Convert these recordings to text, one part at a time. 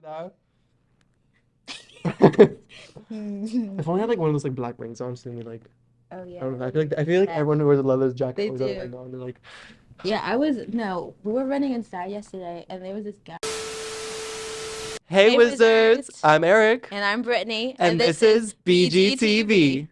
That. If only I had like one of those like black rings on, so like Oh I yeah, don't know. I like feel like that. everyone who wears a leather jacket They always has a do. ring on. They're like, Yeah, no, we were running inside yesterday and there was this guy. "Hey Hey wizards, wizards! I'm Eric, And I'm Brittany, and and this this is is BGTV. BGTV."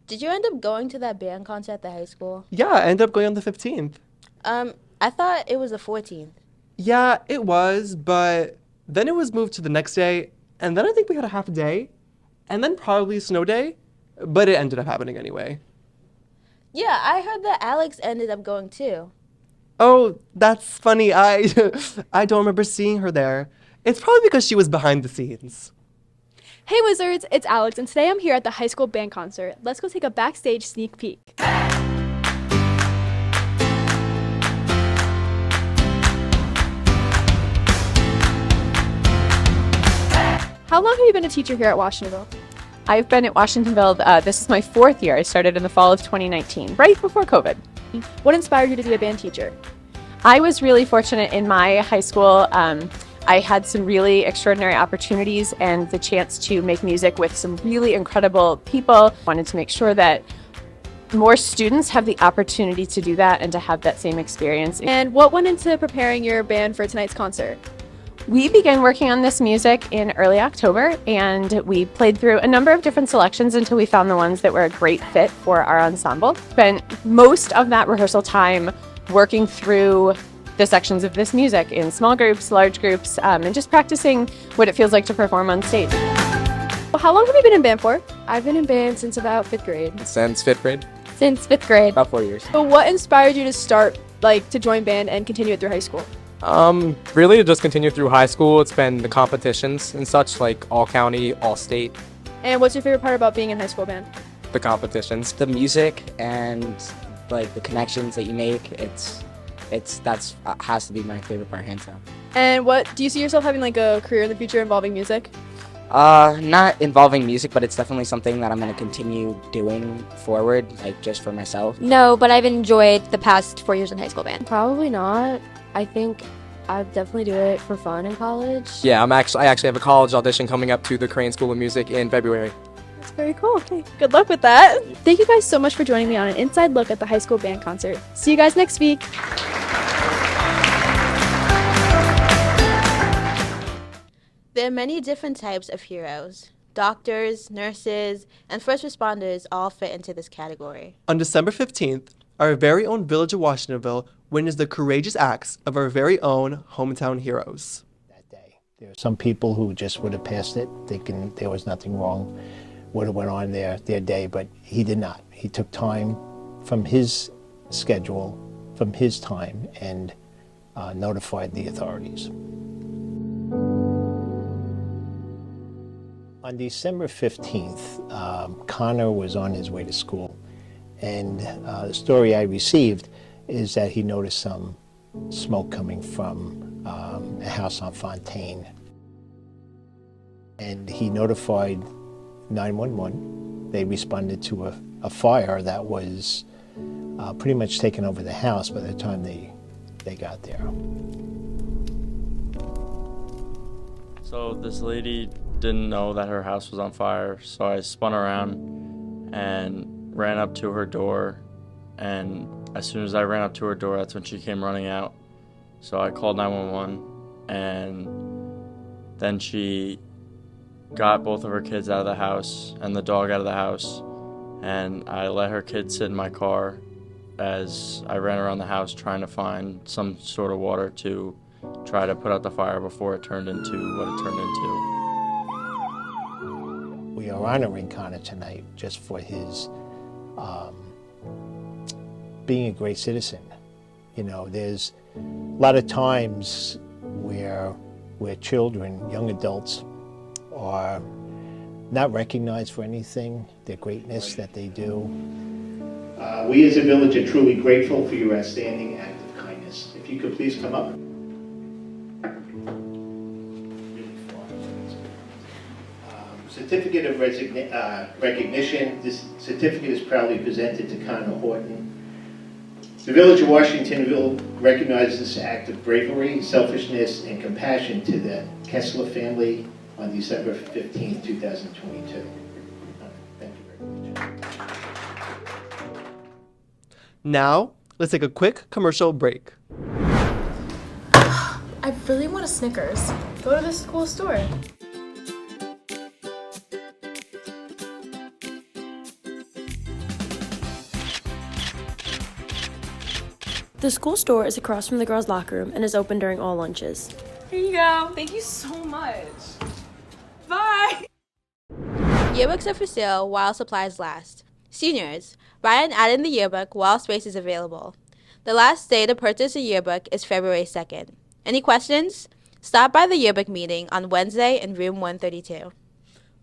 Did you end up going to that band concert at the high school? Yeah, I ended up going on the 15th. I thought it was the 14th. Yeah, it was, but then it was moved to the next day, and then I think we had a half a day, and then probably a snow day, but it ended up happening anyway. Yeah, I heard that Alex ended up going too. Oh, that's funny. I don't remember seeing her there. It's probably because she was behind the scenes. Hey Wizards, it's Alex, and today I'm here at the high school band concert. Let's go take a backstage sneak peek. How long have you been a teacher here at Washingtonville? I've been at Washingtonville. This is my fourth year. I started in the fall of 2019, right before COVID. What inspired you to be a band teacher? I was really fortunate in my high school. I had some really extraordinary opportunities and the chance to make music with some really incredible people. Wanted to make sure that more students have the opportunity to do that and to have that same experience. And what went into preparing your band for tonight's concert? We began working on this music in early October, and we played through a number of different selections until we found the ones that were a great fit for our ensemble. Spent most of that rehearsal time working through the sections of this music in small groups, large groups, and just practicing what it feels like to perform on stage. Well, how long have you been in band for? I've been in band since about 5th grade. Since 5th grade, Since 5th grade. about 4 years. So what inspired you to start, to join band and continue it through high school? Really to just continue through high school. It's been the competitions and such, like all county, all state, And what's your favorite part about being in high school band? the competitions. The music and like the connections that you make, that's has to be my favorite part, hands down. And what do you see yourself having like a career in the future involving music? Not involving music, but it's definitely something that I'm going to continue doing forward, like just for myself. No, but I've enjoyed the past 4 years in high school band. Probably not. I think I'd definitely do it for fun in college. Yeah, I actually have a college audition coming up to the Crane School of Music in February. That's very cool. Okay, good luck with that. Thank you guys so much for joining me on an inside look at the high school band concert. See you guys next week. There are many different types of heroes. Doctors, nurses, and first responders all fit into this category. On December 15th, our very own village of Washingtonville witnessed the courageous acts of our very own hometown heroes. That day, there are some people who just would have passed it, thinking there was nothing wrong, would have went on their day, but he did not. He took time from his schedule, from his time, and notified the authorities. On December 15th, Connor was on his way to school, and the story I received is that he noticed some smoke coming from a house on Fontaine. And he notified 911. They responded to a fire that was pretty much taking over the house by the time they got there. So this lady didn't know that her house was on fire, so I spun around and ran up to her door, and as soon as I ran up to her door, that's when she came running out. So I called 911, and then she got both of her kids out of the house and the dog out of the house, and I let her kids sit in my car as I ran around the house trying to find some sort of water to try to put out the fire before it turned into what it turned into. We are honoring Connor tonight just for his being a great citizen. You know, there's a lot of times where children, young adults, are not recognized for anything, their greatness that they do. We as a village are truly grateful for your outstanding act of kindness. If you could please come up. Certificate of recognition. This certificate is proudly presented to Connor Horton. The Village of Washingtonville recognizes this act of bravery, selfishness, and compassion to the Kessler family on December 15, 2022. Thank you very much. Now, let's take a quick commercial break. I really want a Snickers. Go to the school store. The school store is across from the girls' locker room and is open during all lunches. Here you go. Thank you so much. Bye. Yearbooks are for sale while supplies last. Seniors, buy and add in the yearbook while space is available. The last day to purchase a yearbook is February 2nd. Any questions? Stop by the yearbook meeting on Wednesday in room 132.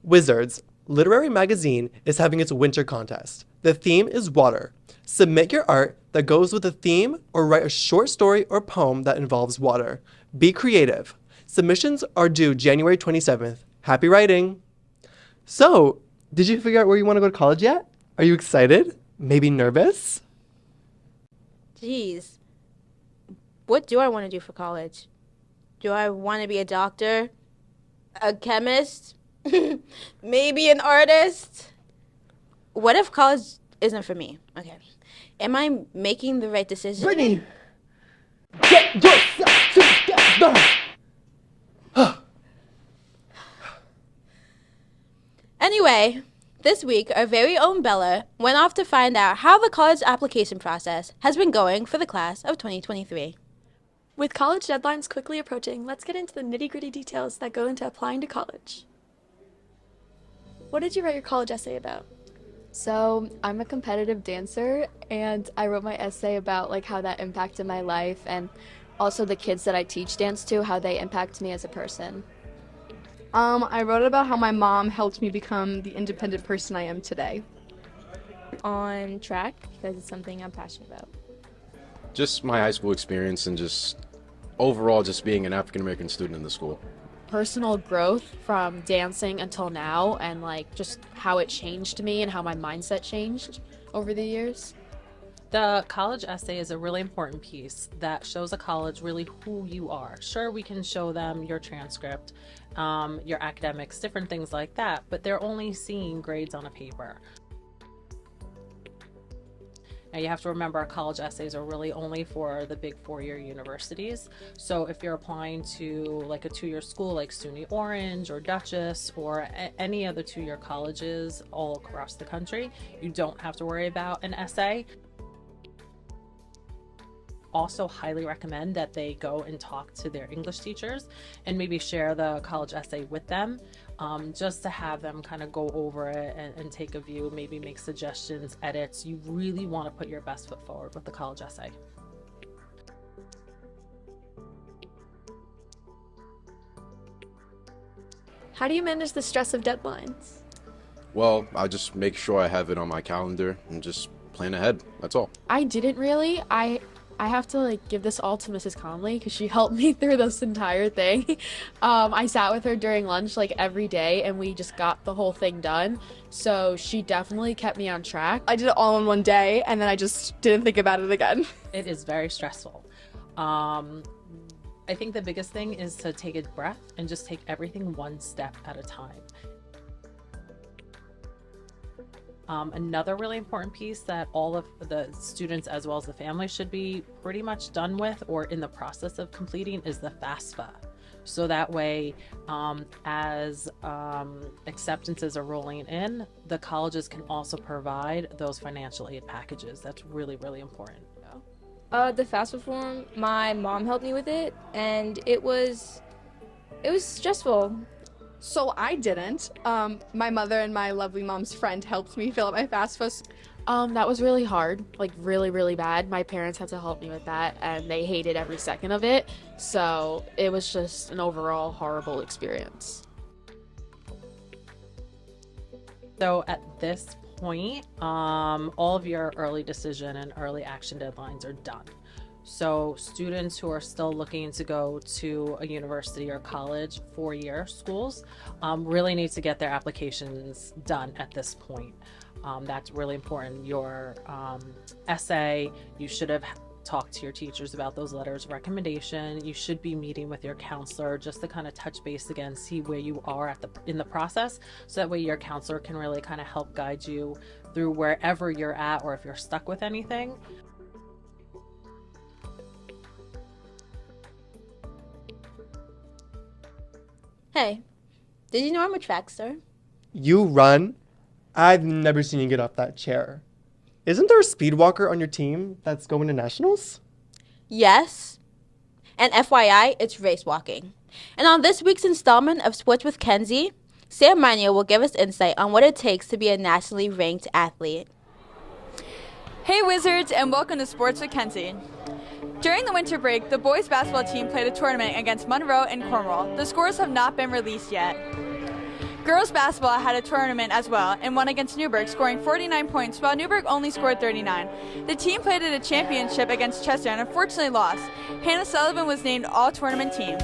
Wizards, Literary Magazine is having its winter contest. The theme is water. Submit your art that goes with the theme or write a short story or poem that involves water. Be creative. Submissions are due January 27th. Happy writing! So, did you figure out where you want to go to college yet? Are you excited? Maybe nervous? Geez, what do I want to do for college? Do I want to be a doctor? A chemist? Maybe an artist? What if college isn't for me? Okay. Am I making the right decision? Brittany! Get yourself together! Anyway, this week our very own Bella went off to find out how the college application process has been going for the class of 2023. With college deadlines quickly approaching, let's get into the nitty-gritty details that go into applying to college. What did you write your college essay about? So I'm a competitive dancer, and I wrote my essay about like how that impacted my life, and also the kids that I teach dance to, how they impact me as a person. I wrote about how my mom helped me become the independent person I am today. On track, because it's something I'm passionate about. Just my high school experience and just overall just being an African American student in the school. Personal growth from dancing until now, and like just how it changed me and how my mindset changed over the years. The college essay is a really important piece that shows a college really who you are. Sure, we can show them your transcript, your academics, different things like that, but they're only seeing grades on a paper. Now you have to remember our college essays are really only for the big four-year universities. So if you're applying to like a two-year school like SUNY Orange or Dutchess or any other two-year colleges all across the country, you don't have to worry about an essay. Also highly recommend that they go and talk to their English teachers and maybe share the college essay with them, just to have them kind of go over it and take a view, maybe make suggestions, edits. You really want to put your best foot forward with the college essay. How do you manage the stress of deadlines? Well, I just make sure I have it on my calendar and just plan ahead. That's all. I didn't really. I have to like give this all to Mrs. Conley because she helped me through this entire thing. I sat with her during lunch like every day and we just got the whole thing done. So she definitely kept me on track. I did it all in one day and then I just didn't think about it again. It is very stressful. I think the biggest thing is to take a breath and just take everything one step at a time. Another really important piece that all of the students as well as the family should be pretty much done with or in the process of completing is the FAFSA. So that way, as acceptances are rolling in, the colleges can also provide those financial aid packages. That's really, really important. The FAFSA form, my mom helped me with it, and it was stressful. So I didn't. My mother and my lovely mom's friend helped me fill out my FAFSA. That was really hard, like really, really bad. My parents had to help me with that and they hated every second of it. So it was just an overall horrible experience. though at this point, all of your early decision and early action deadlines are done. So students who are still looking to go to a university or college, 4-year schools, really need to get their applications done at this point. That's really important. Your essay, you should have talked to your teachers about those letters of recommendation. You should be meeting with your counselor just to kind of touch base again, see where you are in the process, so that way your counselor can really kind of help guide you through wherever you're at, or if you're stuck with anything. Hey, did you know I'm a track star? You run? I've never seen you get off that chair. Isn't there a speed walker on your team that's going to nationals? Yes. And FYI, it's race walking. And on this week's installment of Sports with Kenzie, Sam Mania will give us insight on what it takes to be a nationally ranked athlete. Hey Wizards, and welcome to Sports with Kenzie. During the winter break, the boys basketball team played a tournament against Monroe and Cornwall. The scores have not been released yet. Girls basketball had a tournament as well and won against Newburgh, scoring 49 points, while Newburgh only scored 39. The team played at a championship against Chester and unfortunately lost. Hannah Sullivan was named all-tournament team.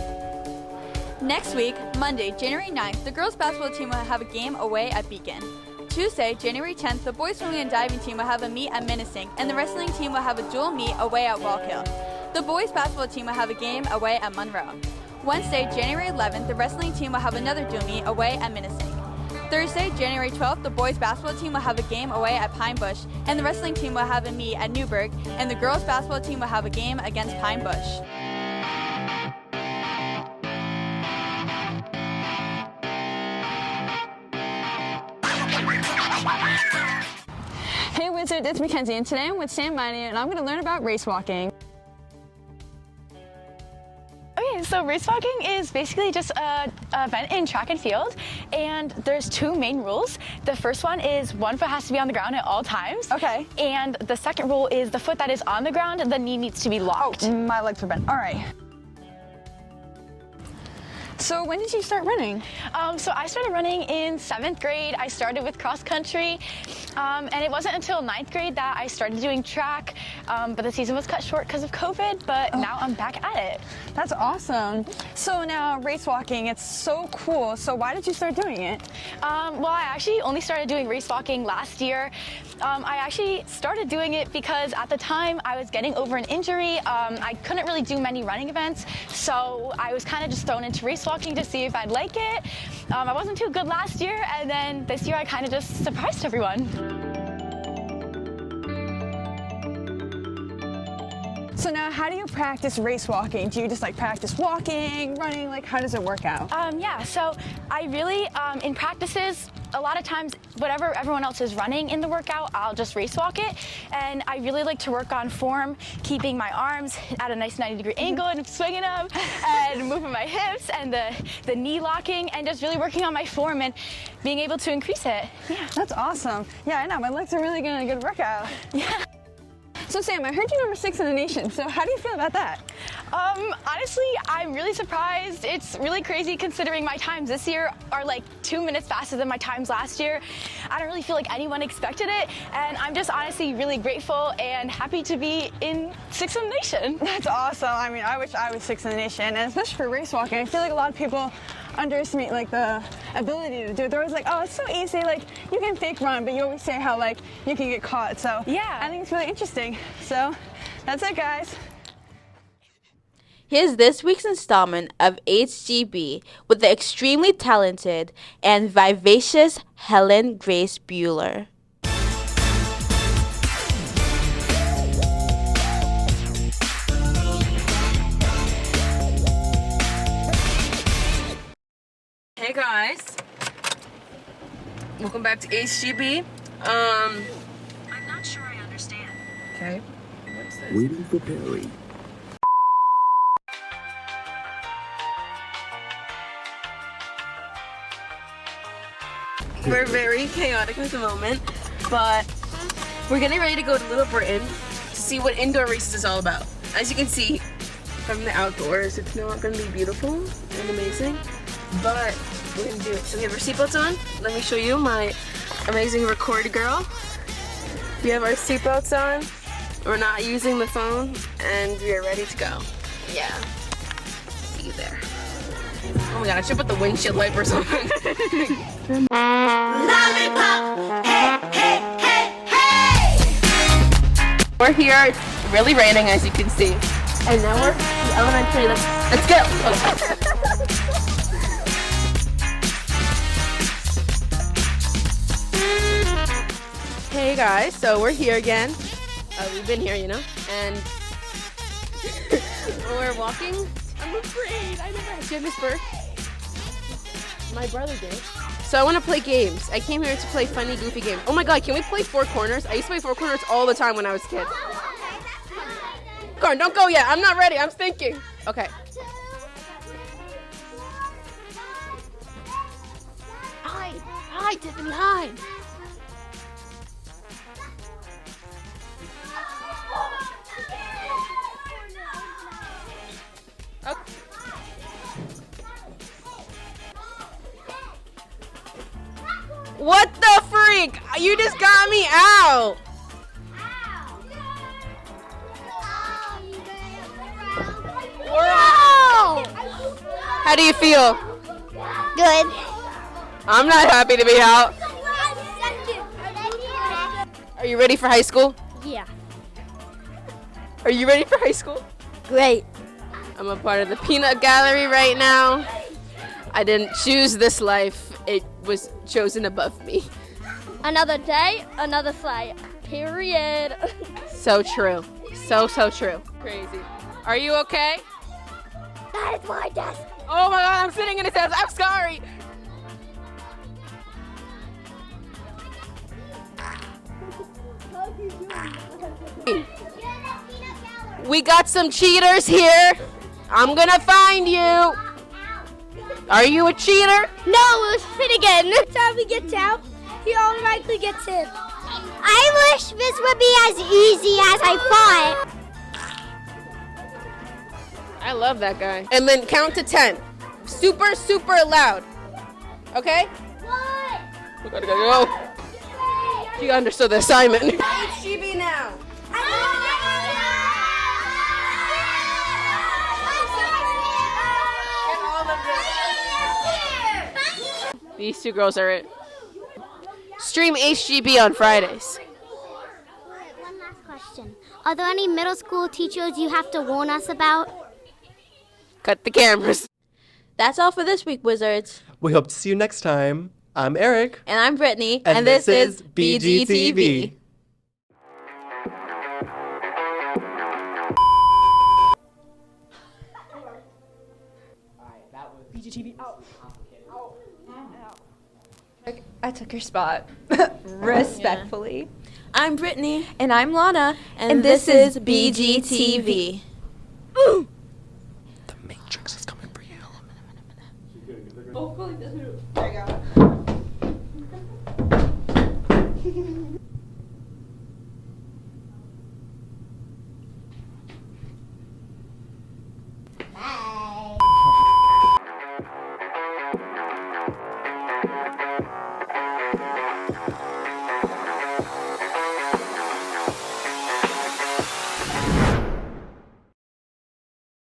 Next week, Monday, January 9th, the girls basketball team will have a game away at Beacon. Tuesday, January 10th, the boys swimming and diving team will have a meet at Menacing, and the wrestling team will have a dual meet away at Wallkill. The boys basketball team will have a game away at Monroe. Wednesday, January 11th, the wrestling team will have another dual meet away at Menacing. Thursday, January 12th, the boys basketball team will have a game away at Pine Bush, and the wrestling team will have a meet at Newburgh, and the girls basketball team will have a game against Pine Bush. Hey Wizard, it's Mackenzie, and today I'm with Sam Miney, and I'm going to learn about race walking. Okay, so race walking is basically just an event in track and field, and there's two main rules. The first one is one foot has to be on the ground at all times. Okay. And the second rule is the foot that is on the ground, the knee needs to be locked. Oh, my legs are bent. All right. So when did you start running? So I started running in 7th grade. I started with cross country, and it wasn't until 9th grade that I started doing track, but the season was cut short because of COVID, but now I'm back at it. That's awesome. So now race walking, it's so cool. So why did you start doing it? Well, I actually only started doing race walking last year. I actually started doing it because at the time I was getting over an injury. I couldn't really do many running events, so I was kind of just thrown into race walking to see if I'd like it. I wasn't too good last year, and then this year I kind of just surprised everyone. So now how do you practice race walking? Do you just like practice walking, running? Like how does it work out? Yeah, so I really, in practices, a lot of times, whatever everyone else is running in the workout, I'll just race walk it. And I really like to work on form, keeping my arms at a nice 90-degree angle and swinging them, and moving my hips and the knee locking, and just really working on my form and being able to increase it. Yeah, that's awesome. Yeah, I know, my legs are really getting a good workout. Yeah. So Sam, I heard you number 6 in the nation, so how do you feel about that? Honestly, I'm really surprised. It's really crazy considering my times this year are like 2 minutes faster than my times last year. I don't really feel like anyone expected it, and I'm just honestly really grateful and happy to be in 6th in the nation. That's awesome. I mean, I wish I was 6th in the nation, and especially for race walking, I feel like a lot of people underestimate like the ability to do it. They're always like, oh, it's so easy, like you can fake run, but you always say how like you can get caught. So yeah, I think it's really interesting. So that's it, guys. Here's this week's installment of HGB with the extremely talented and vivacious Helen Grace Bueller. Hey guys, welcome back to HGB. I'm not sure I understand. Okay. What's this? Waiting for Perry. We're very chaotic at the moment, but we're getting ready to go to Little Britain to see what indoor races is all about. As you can see from the outdoors, it's not going to be beautiful and amazing, but we're going to do it. So we have our seatbelts on. Let me show you my amazing record girl. We have our seatbelts on. We're not using the phone, and we are ready to go. Yeah. See you there. Oh my god, I should put the windshield wipers on. Lollipop! Hey, hey, hey, hey! We're here. It's really raining, as you can see. And now we're in elementary. Let's go! Hey guys, so we're here again. We've been here, you know, and we're walking. I'm afraid. I never had Johannesburg. My brother did. So I want to play games. I came here to play funny, goofy games. Oh my god, can we play Four Corners? I used to play Four Corners all the time when I was a kid. Go on, don't go yet. I'm not ready. I'm thinking. Okay. Hide. Hide, Tiffany, hide. Okay. What the freak? You just got me out. Wow. How do you feel? Good. I'm not happy to be out. Are you ready for high school? Yeah. Are you ready for high school? Great. I'm a part of the peanut gallery right now. I didn't choose this life. It was chosen above me. Another day, another fight. Period. So true. So true. Crazy. Are you okay? That is my desk. Oh my god, I'm sitting in his desk. I'm sorry. We got some cheaters here. I'm gonna find you. Are you a cheater? No, it was Finnegan. Next time he gets out, he automatically gets in. I wish this would be as easy as I thought. I love that guy. And then count to 10. Super, super loud. Okay? What? We gotta go. You understood the assignment. HGB now. These two girls are it. Stream HGB on Fridays. One last question. Are there any middle school teachers you have to warn us about? Cut the cameras. That's all for this week, Wizards. We hope to see you next time. I'm Eric. And I'm Brittany. And this is BGTV. BGTV out. I took your spot. Respectfully. I'm Brittany. And I'm Lana. And this is BGTV. The Matrix is coming for you. There you go. Bye.